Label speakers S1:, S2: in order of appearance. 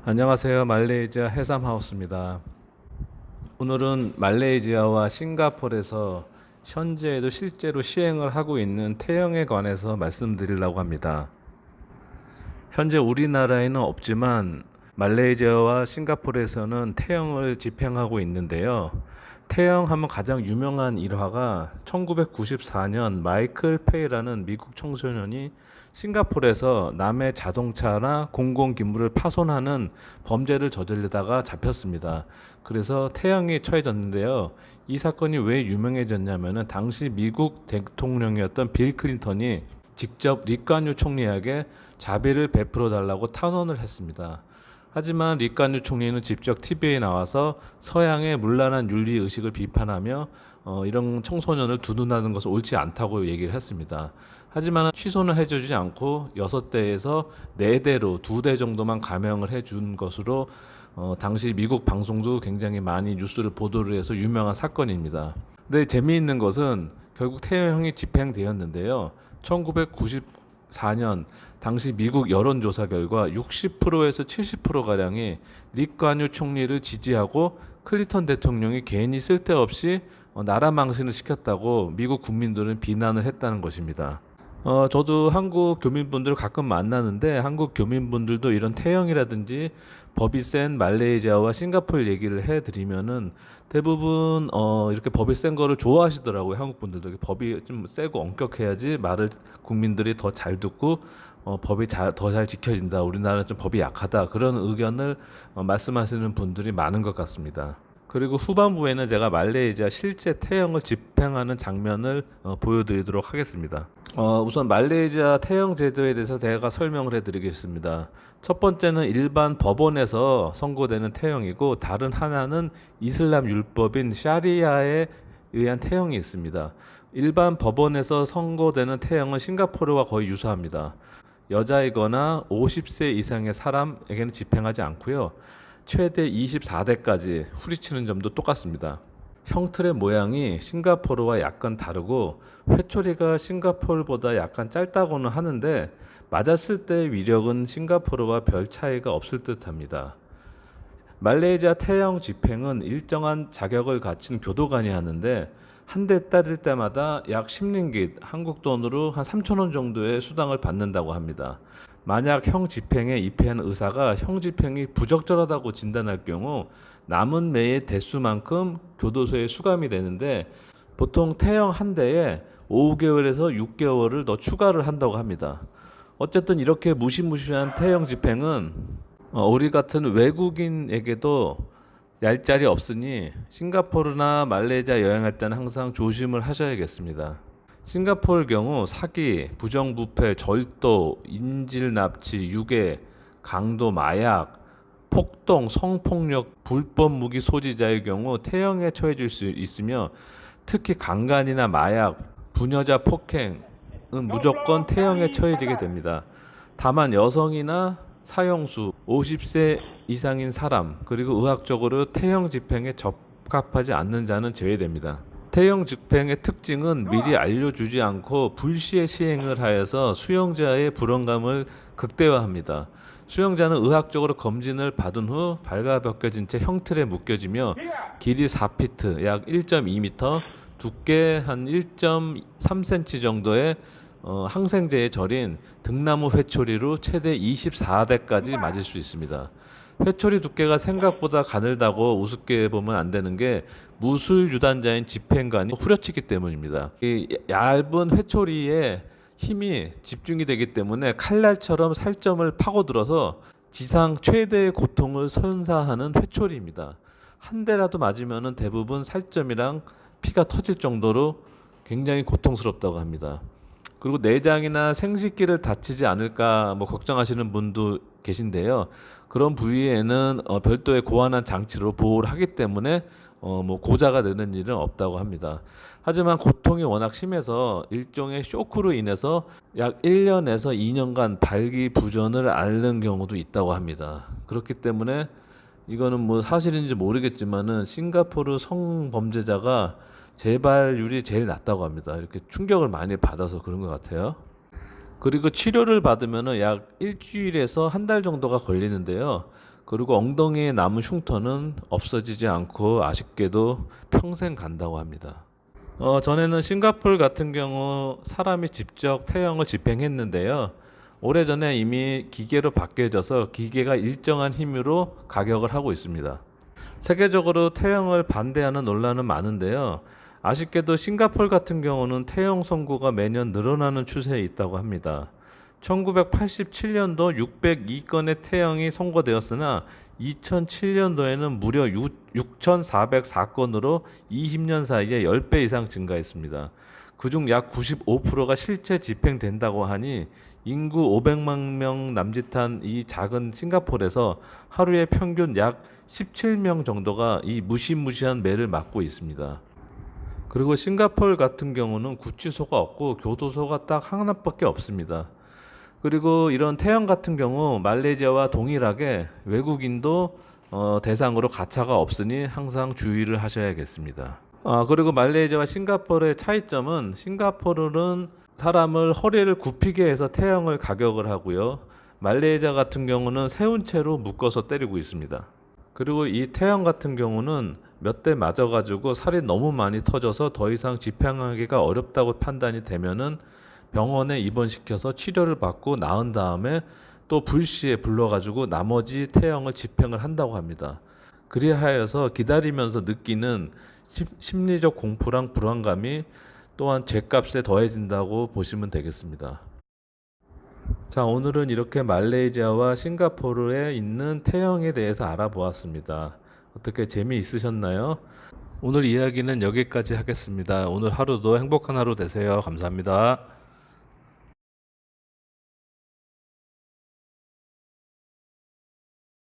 S1: 안녕하세요. 말레이시아 해삼하우스입니다. 오늘은 말레이시아와 싱가포르에서 현재에도 실제로 시행을 하고 있는 태형에 관해서 말씀드리려고 합니다. 현재 우리나라에는 없지만 말레이시아와 싱가포르에서는 태형을 집행하고 있는데요. 태형 하면 가장 유명한 일화가 1994년 마이클 페이라는 미국 청소년이 싱가포르에서 남의 자동차나 공공기물을 파손하는 범죄를 저지르다가 잡혔습니다. 그래서 태형이 처해졌는데요. 이 사건이 왜 유명해졌냐면은 당시 미국 대통령이었던 빌 클린턴이 직접 리관유 총리에게 자비를 베풀어 달라고 탄원을 했습니다. 하지만 리관유 총리는 직접 TV에 나와서 서양의 문란한 윤리 의식을 비판하며 이런 청소년을 두둔하는 것은 옳지 않다고 얘기를 했습니다. 하지만 취소는 해주지 않고 6대에서 4대로 2대 정도만 감형을 해준 것으로 당시 미국 방송도 굉장히 많이 뉴스를 보도를 해서 유명한 사건입니다. 근데 재미있는 것은 결국 태형이 집행되었는데요. 1994년 당시 미국 여론조사 결과 60%에서 70%가량이 리관유 총리를 지지하고 클린턴 대통령이 괜히 쓸데없이 나라 망신을 시켰다고 미국 국민들은 비난을 했다는 것입니다. 저도 한국 교민분들을 가끔 만나는데 한국 교민분들도 이런 태형이라든지 법이 센 말레이시아와 싱가포르 얘기를 해드리면은 대부분 이렇게 법이 센 거를 좋아하시더라고요. 한국 분들도 법이 좀 세고 엄격해야지 말을 국민들이 더 잘 듣고 법이 더 잘 지켜진다. 우리나라는 좀 법이 약하다. 그런 의견을 말씀하시는 분들이 많은 것 같습니다. 그리고 후반부에는 제가 말레이시아 실제 태형을 집행하는 장면을 보여드리도록 하겠습니다. 우선 말레이시아 태형 제도에 대해서 제가 설명을 해드리겠습니다. 첫 번째는 일반 법원에서 선고되는 태형이고 다른 하나는 이슬람 율법인 샤리아에 의한 태형이 있습니다. 일반 법원에서 선고되는 태형은 싱가포르와 거의 유사합니다. 여자이거나 50세 이상의 사람에게는 집행하지 않고요. 최대 24대까지 후리치는 점도 똑같습니다. 형틀의 모양이 싱가포르와 약간 다르고 회초리가 싱가포르보다 약간 짧다고는 하는데 맞았을 때 위력은 싱가포르와 별 차이가 없을 듯합니다. 말레이시아 태형 집행은 일정한 자격을 갖춘 교도관이 하는데 한 대 때릴 때마다 약 10링깃, 한국 돈으로 한 3,000원 정도의 수당을 받는다고 합니다. 만약 형 집행에 입회한 의사가 형 집행이 부적절하다고 진단할 경우 남은 매의 대수만큼 교도소에 수감이 되는데 보통 태형 한 대에 5개월에서 6개월을 더 추가를 한다고 합니다. 어쨌든 이렇게 무시무시한 태형 집행은 우리 같은 외국인에게도 얄짤이 없으니 싱가포르나 말레이시아 여행할 때는 항상 조심을 하셔야겠습니다. 싱가포르 경우 사기, 부정부패, 절도, 인질 납치, 유괴, 강도, 마약, 폭동, 성폭력, 불법 무기 소지자의 경우 태형에 처해질 수 있으며 특히 강간이나 마약, 부녀자 폭행은 무조건 태형에 처해지게 됩니다. 다만 여성이나 사형수, 50세 이상인 사람, 그리고 의학적으로 태형 집행에 적합하지 않는 자는 제외됩니다. 태형 집행의 특징은 미리 알려주지 않고 불시에 시행을 하여서 수용자의 불안감을 극대화합니다. 수용자는 의학적으로 검진을 받은 후 발가벗겨진 채 형틀에 묶여지며 길이 4피트, 약 1.2m, 두께 한 1.3cm 정도의 항생제에 절인 등나무 회초리로 최대 24대까지 맞을 수 있습니다. 회초리 두께가 생각보다 가늘다고 우습게 보면 안 되는 게 무술 유단자인 집행관이 후려치기 때문입니다. 이 얇은 회초리에 힘이 집중이 되기 때문에 칼날처럼 살점을 파고들어서 지상 최대의 고통을 선사하는 회초리입니다. 한 대라도 맞으면 대부분 살점이랑 피가 터질 정도로 굉장히 고통스럽다고 합니다. 그리고 내장이나 생식기를 다치지 않을까 걱정하시는 분도 계신데요. 그런 부위에는 별도의 고안한 장치로 보호를 하기 때문에 고자가 되는 일은 없다고 합니다. 하지만 고통이 워낙 심해서 일종의 쇼크로 인해서 약 1년에서 2년간 발기부전을 앓는 경우도 있다고 합니다. 그렇기 때문에 이거는 사실인지 모르겠지만은 싱가포르 성범죄자가 재발률이 제일 낮다고 합니다. 이렇게 충격을 많이 받아서 그런 것 같아요. 그리고 치료를 받으면 약 일주일에서 한 달 정도가 걸리는데요. 그리고 엉덩이에 남은 흉터는 없어지지 않고 아쉽게도 평생 간다고 합니다. 전에는 싱가포르 같은 경우 사람이 직접 태형을 집행했는데요. 오래전에 이미 기계로 바뀌어져서 기계가 일정한 힘으로 가격을 하고 있습니다. 세계적으로 태형을 반대하는 논란은 많은데요. 아쉽게도 싱가포르 같은 경우는 태형 선고가 매년 늘어나는 추세에 있다고 합니다. 1987년도 602건의 태형이 선고되었으나 2007년도에는 무려 6,404건으로 20년 사이에 10배 이상 증가했습니다. 그중 약 95%가 실제 집행된다고 하니 인구 500만 명 남짓한 이 작은 싱가포르에서 하루에 평균 약 17명 정도가 이 무시무시한 매를 맞고 있습니다. 그리고 싱가포르 같은 경우는 구치소가 없고 교도소가 딱 하나밖에 없습니다. 그리고 이런 태형 같은 경우 말레이시아와 동일하게 외국인도 대상으로 가차가 없으니 항상 주의를 하셔야겠습니다. 그리고 말레이시아와 싱가포르의 차이점은 싱가포르는 사람을 허리를 굽히게 해서 태형을 가격을 하고요. 말레이시아 같은 경우는 세운 채로 묶어서 때리고 있습니다. 그리고 이 태형 같은 경우는 몇 대 맞아가지고 살이 너무 많이 터져서 더 이상 집행하기가 어렵다고 판단이 되면은 병원에 입원시켜서 치료를 받고 나은 다음에 또 불시에 불러가지고 나머지 태형을 집행을 한다고 합니다. 그리하여서 기다리면서 느끼는 심리적 공포랑 불안감이 또한 죗값에 더해진다고 보시면 되겠습니다. 자, 오늘은 이렇게 말레이시아와 싱가포르에 있는 태형에 대해서 알아보았습니다. 어떻게 재미있으셨나요? 오늘 이야기는 여기까지 하겠습니다. 오늘 하루도 행복한 하루 되세요. 감사합니다.